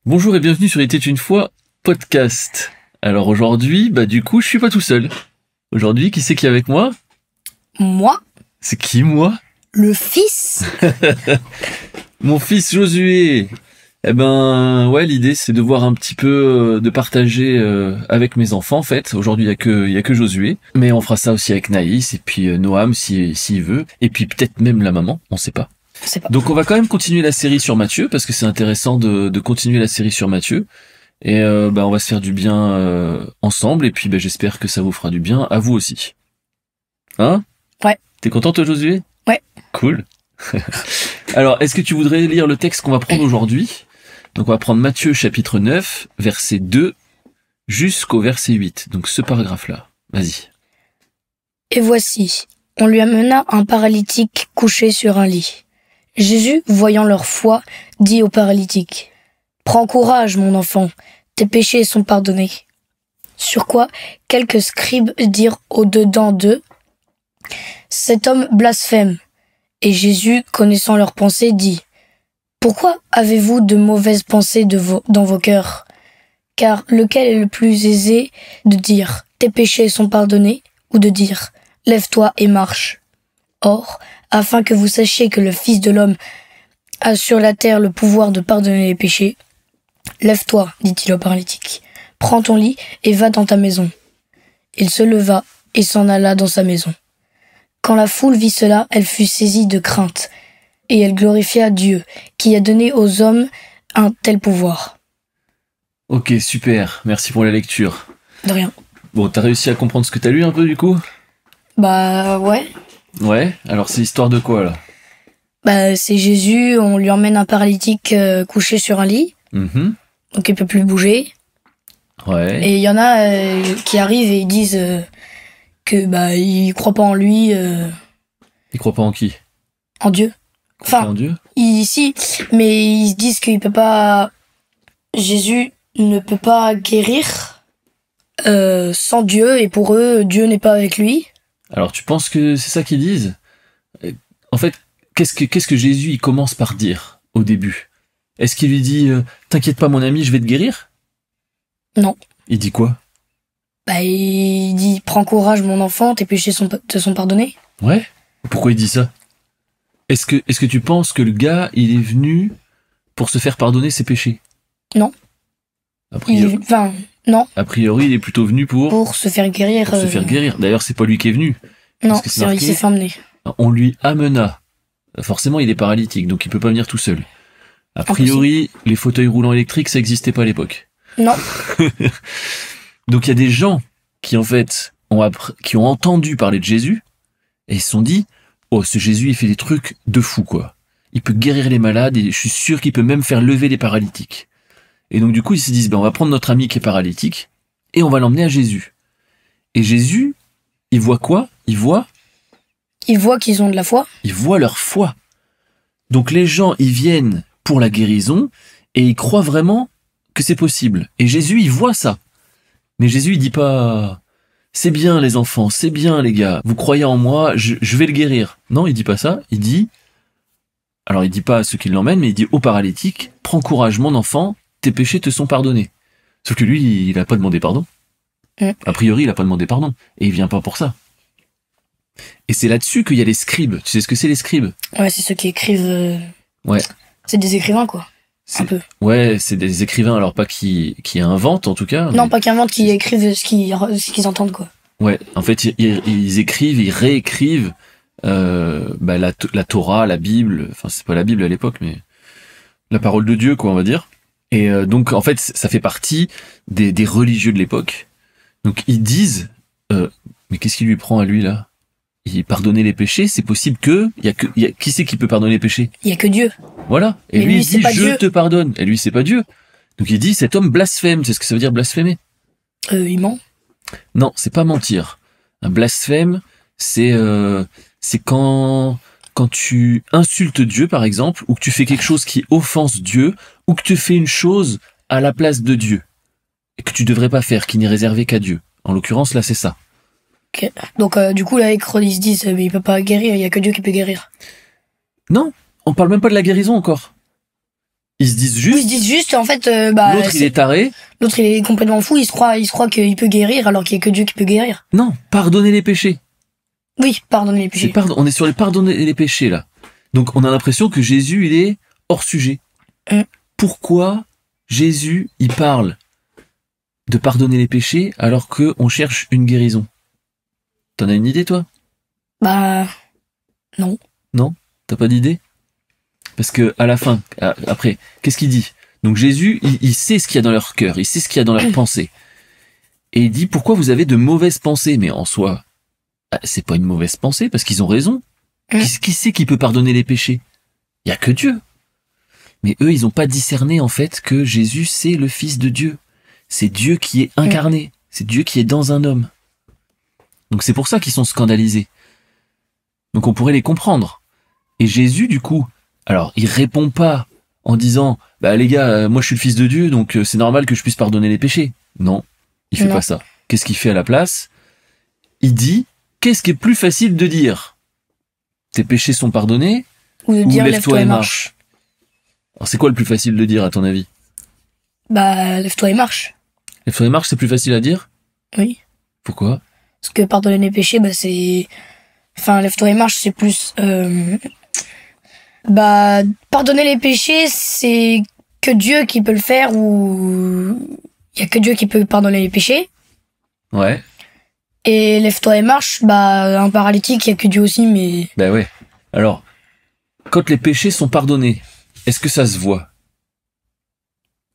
Bonjour et bienvenue sur Il était une fois podcast. Alors aujourd'hui, du coup, je suis pas tout seul. Aujourd'hui, qui c'est qui est avec moi? Moi, C'est qui, moi? le fils. Mon fils Josué. Ouais, l'idée c'est de voir un petit peu, de partager avec mes enfants en fait. Aujourd'hui, il y a que Josué, mais on fera ça aussi avec Naïs et puis Noam s'il veut, et puis peut-être même la maman, on sait pas. C'est pas. Donc on va quand même continuer la série sur Matthieu parce que c'est intéressant de continuer la série sur Matthieu. Et on va se faire du bien ensemble et puis j'espère que ça vous fera du bien à vous aussi. Hein? Ouais. T'es content toi Josué? Ouais. Cool. Alors, est-ce que tu voudrais lire le texte qu'on va prendre aujourd'hui? Donc on va prendre Matthieu chapitre 9, verset 2 jusqu'au verset 8. Donc ce paragraphe-là. Vas-y. Et voici, on lui amena un paralytique couché sur un lit. Jésus, voyant leur foi, dit au paralytique, « Prends courage, mon enfant, tes péchés sont pardonnés. » Sur quoi, quelques scribes dirent au-dedans d'eux, « Cet homme blasphème. » Et Jésus, connaissant leurs pensées, dit, « Pourquoi avez-vous de mauvaises pensées dans vos cœurs? Car lequel est le plus aisé de dire, tes péchés sont pardonnés, ou de dire, lève-toi et marche? Or, afin que vous sachiez que le Fils de l'homme a sur la terre le pouvoir de pardonner les péchés, lève-toi, dit-il au paralytique, prends ton lit et va dans ta maison. Il se leva et s'en alla dans sa maison. Quand la foule vit cela, elle fut saisie de crainte, et elle glorifia Dieu, qui a donné aux hommes un tel pouvoir. Ok, super. Merci pour la lecture. De rien. Bon, t'as réussi à comprendre ce que t'as lu un peu du coup? Ouais. Ouais. Alors c'est l'histoire de quoi là? C'est Jésus, on lui emmène un paralytique couché sur un lit, donc il peut plus bouger. Ouais. Et il y en a qui arrivent et ils disent que ils croient pas en lui, Il croit pas en qui? en Dieu. Enfin, en Dieu? Si, mais ils se disent qu'il peut pas. Jésus ne peut pas guérir sans Dieu, et pour eux, Dieu n'est pas avec lui. Alors tu penses que c'est ça qu'ils disent? En fait, qu'est-ce que Jésus il commence par dire au début? Est-ce qu'il lui dit t'inquiète pas mon ami, je vais te guérir? Non. Il dit quoi? Il dit prends courage mon enfant, tes péchés te sont pardonnés. Ouais. Pourquoi il dit ça? Est-ce que tu penses que le gars il est venu pour se faire pardonner ses péchés? Non. Non. A priori, il est plutôt venu pour se faire guérir. se faire guérir. D'ailleurs, c'est pas lui qui est venu. Non, il s'est fait emmener. On lui amena. Forcément, il est paralytique, donc il peut pas venir tout seul. A priori, les fauteuils roulants électriques, ça existait pas à l'époque. Non. Donc il y a des gens qui en fait qui ont entendu parler de Jésus et ils se sont dit oh ce Jésus il fait des trucs de fou quoi. Il peut guérir les malades et je suis sûr qu'il peut même faire lever les paralytiques. Et donc du coup ils se disent on va prendre notre ami qui est paralytique et on va l'emmener à Jésus. Et Jésus, il voit quoi? Il voit qu'ils ont de la foi. Il voit leur foi. Donc les gens ils viennent pour la guérison et ils croient vraiment que c'est possible. Et Jésus il voit ça. Mais Jésus il dit pas c'est bien les enfants, c'est bien les gars, vous croyez en moi, je vais le guérir. Non, il dit pas ça, il dit pas à ceux qui l'emmènent, mais il dit au paralytique, prends courage mon enfant, tes péchés te sont pardonnés. Sauf que lui, il a pas demandé pardon. A priori, il a pas demandé pardon. Et il vient pas pour ça. Et c'est là-dessus qu'il y a les scribes. Tu sais ce que c'est les scribes? Ouais, c'est ceux qui écrivent. Ouais. C'est des écrivains quoi. Un peu. Ouais, c'est des écrivains, alors pas qui inventent en tout cas. Non, pas qui inventent, qui écrivent ce qu'ils entendent quoi. Ouais, en fait, ils écrivent, ils réécrivent la Torah, la Bible, enfin c'est pas la Bible à l'époque, mais la parole de Dieu quoi, on va dire. Et donc en fait, ça fait partie des religieux de l'époque. Donc ils disent, mais qu'est-ce qui lui prend à lui là? Il pardonner les péchés, c'est possible qui c'est qui peut pardonner les péchés? Il y a que Dieu. Voilà. Et mais lui il dit je Dieu. te pardonne. Et lui c'est pas Dieu. Donc il dit cet homme blasphème. C'est ce que ça veut dire blasphémer? Il ment. Non, c'est pas mentir. Un blasphème, c'est quand tu insultes Dieu par exemple, ou que tu fais quelque chose qui offense Dieu, ou que tu fais une chose à la place de Dieu et que tu devrais pas faire, qui n'est réservé qu'à Dieu. En l'occurrence là c'est ça. Okay. Donc du coup là ils se disent mais il peut pas guérir, il y a que Dieu qui peut guérir. Non, on parle même pas de la guérison encore. Ils se disent Ils juste, se disent juste, en fait, l'autre il est taré. l'autre il est complètement fou, il se croit qu'il peut guérir alors qu'il y a que Dieu qui peut guérir. Non, pardonner les péchés. Oui, pardonnez les péchés. On est sur les pardonner les péchés là. Donc on a l'impression que Jésus il est hors sujet. Pourquoi Jésus il parle de pardonner les péchés alors que on cherche une guérison? T'en as une idée toi? Bah, non. Non? T'as pas d'idée? Parce que à la fin, après, qu'est-ce qu'il dit? Donc Jésus, il sait ce qu'il y a dans leur cœur, il sait ce qu'il y a dans leur pensée. Et il dit, pourquoi vous avez de mauvaises pensées? Mais en soi, c'est pas une mauvaise pensée, parce qu'ils ont raison. Qui sait qui peut pardonner les péchés? Il y a que Dieu. Mais eux, ils ont pas discerné, en fait, que Jésus, c'est le Fils de Dieu. C'est Dieu qui est incarné. C'est Dieu qui est dans un homme. Donc c'est pour ça qu'ils sont scandalisés. Donc on pourrait les comprendre. Et Jésus, du coup, alors, il répond pas en disant, bah les gars, moi je suis le Fils de Dieu, donc c'est normal que je puisse pardonner les péchés. Non, il fait pas ça. Qu'est-ce qu'il fait à la place? Il dit, qu'est-ce qui est plus facile de dire? Tes péchés sont pardonnés? Ou de dire lève-toi et marche. Alors c'est quoi le plus facile de dire à ton avis? Bah, lève-toi et marche. Lève-toi et marche, c'est plus facile à dire? Oui. Pourquoi? Parce que pardonner les péchés, bah c'est... Enfin, lève-toi et marche, c'est plus... Bah, pardonner les péchés, c'est que Dieu qui peut le faire, ou il y a que Dieu qui peut pardonner les péchés. Ouais. Et lève-toi et marche, bah, un paralytique, il y a que Dieu aussi, mais... Bah ouais. Alors, quand les péchés sont pardonnés, est-ce que ça se voit?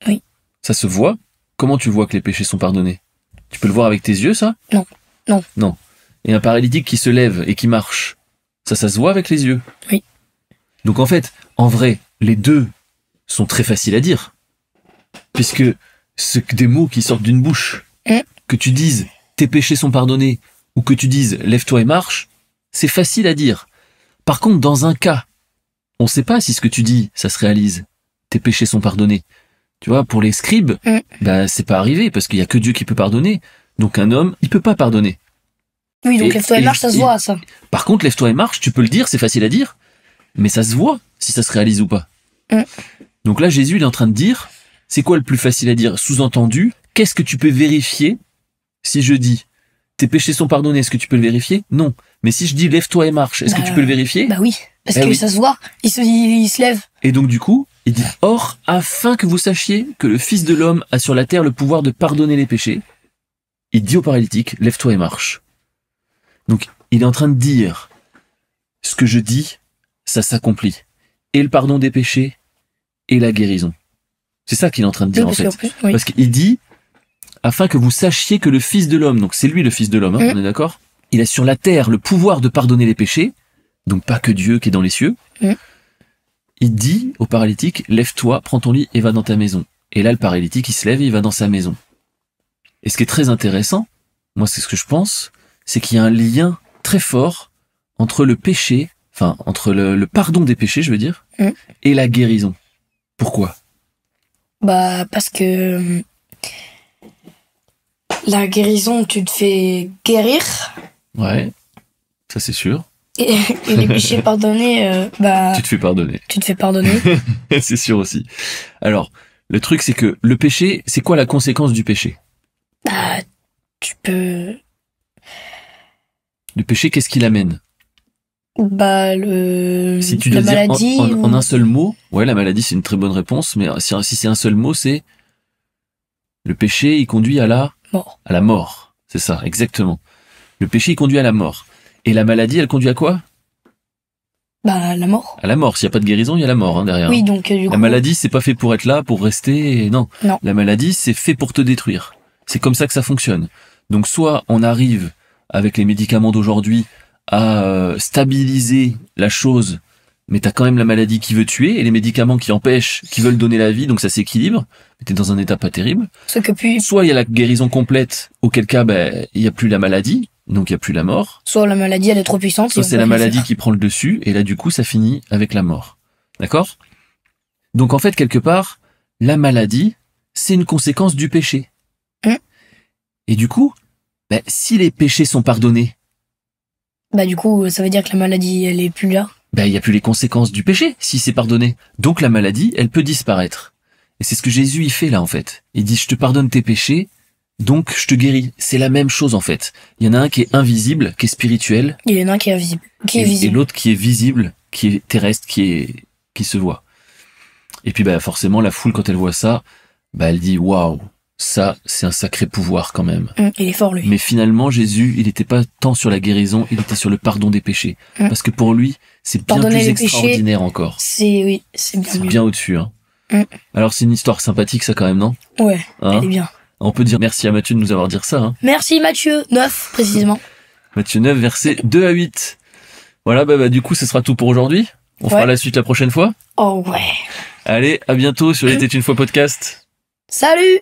Oui. Ça se voit? Comment tu vois que les péchés sont pardonnés? Tu peux le voir avec tes yeux, ça? Non. Non. Non. Et un paralytique qui se lève et qui marche, ça se voit avec les yeux? Oui. Donc en fait, en vrai, les deux sont très faciles à dire. Puisque c'est des mots qui sortent d'une bouche. Que tu dises tes péchés sont pardonnés ou que tu dises lève-toi et marche, c'est facile à dire. Par contre, dans un cas, on ne sait pas si ce que tu dis, ça se réalise. Tes péchés sont pardonnés. Tu vois, pour les scribes, bah c'est pas arrivé parce qu'il y a que Dieu qui peut pardonner. Donc un homme, il peut pas pardonner. Oui, donc lève-toi et marche, ça se voit, ça. Par contre, lève-toi et marche, tu peux le dire, c'est facile à dire. Mais ça se voit si ça se réalise ou pas. Donc là, Jésus, il est en train de dire, c'est quoi le plus facile à dire? Sous-entendu, qu'est-ce que tu peux vérifier si je dis, tes péchés sont pardonnés, est-ce que tu peux le vérifier? Non. Mais si je dis, lève-toi et marche, est-ce que tu peux le vérifier? Bah oui, parce que ça se voit, il se lève. Et donc du coup, il dit, or, afin que vous sachiez que le Fils de l'homme a sur la terre le pouvoir de pardonner les péchés, il dit au paralytique, lève-toi et marche. Donc, il est en train de dire, ce que je dis, ça s'accomplit. Et le pardon des péchés, et la guérison. C'est ça qu'il est en train de dire, en fait. Parce qu'il dit, afin que vous sachiez que le Fils de l'homme, donc c'est lui le Fils de l'homme, on est d'accord? Il a sur la terre le pouvoir de pardonner les péchés, donc pas que Dieu qui est dans les cieux. Il dit au paralytique, lève-toi, prends ton lit et va dans ta maison. Et là, le paralytique, il se lève et il va dans sa maison. Et ce qui est très intéressant, moi c'est ce que je pense, c'est qu'il y a un lien très fort entre le péché, enfin entre le pardon des péchés, je veux dire, et la guérison. Pourquoi? Bah parce que la guérison, tu te fais guérir. Ouais, ça c'est sûr. Et les péchés pardonnés, bah... Tu te fais pardonner. Tu te fais pardonner. C'est sûr aussi. Alors, le truc c'est que le péché, c'est quoi la conséquence du péché? Bah, tu peux... Le péché, qu'est-ce qu'il amène? Bah, si tu la dois maladie... dire en un seul mot, ouais, la maladie c'est une très bonne réponse, mais si c'est un seul mot, c'est... Le péché, il conduit à la... mort. À la mort, c'est ça, exactement. Le péché, il conduit à la mort. Et la maladie, elle conduit à quoi? Bah, la mort. À la mort. S'il n'y a pas de guérison, il y a la mort, derrière. Oui, donc du coup... La maladie, c'est pas fait pour être là, pour rester... Non. La maladie, c'est fait pour te détruire. C'est comme ça que ça fonctionne. Donc soit on arrive, avec les médicaments d'aujourd'hui, à stabiliser la chose, mais t'as quand même la maladie qui veut tuer, et les médicaments qui empêchent, qui veulent donner la vie, donc ça s'équilibre, mais t'es dans un état pas terrible. Soit il y a la guérison complète, auquel cas, il y a plus la maladie, donc il y a plus la mort. Soit la maladie, elle est trop puissante. Soit c'est la maladie qui prend le dessus, et là du coup ça finit avec la mort. D'accord? Donc en fait, quelque part, la c'est une conséquence du péché. Et du coup, si les péchés sont pardonnés, du coup, ça veut dire que la maladie, elle est plus là. il y a plus les conséquences du péché si c'est pardonné. Donc la maladie, elle peut disparaître. Et c'est ce que Jésus y fait là en fait. Il dit je te pardonne tes péchés, donc je te guéris. C'est la même chose en fait. Il y en a un qui est invisible, qui est spirituel. Il y en a un qui est invisible. Et l'autre qui est visible, qui est terrestre, qui se voit. Et puis forcément la foule quand elle voit ça, elle dit waouh, ça c'est un sacré pouvoir quand même. Il est fort lui. Mais finalement Jésus, il n'était pas tant sur la guérison, il était sur le pardon des péchés. Parce que pour lui, c'est bien plus extraordinaire encore. C'est bien au-dessus. Hein. Alors c'est une histoire sympathique ça quand même, non? Ouais, elle est bien. On peut dire merci à Matthieu de nous avoir dit ça. Hein. Merci Matthieu, 9 précisément. Matthieu 9, versets 2 à 8. Voilà, du coup ce sera tout pour aujourd'hui. On fera la suite la prochaine fois. Oh ouais. Allez, à bientôt sur Il était une fois podcast. Salut!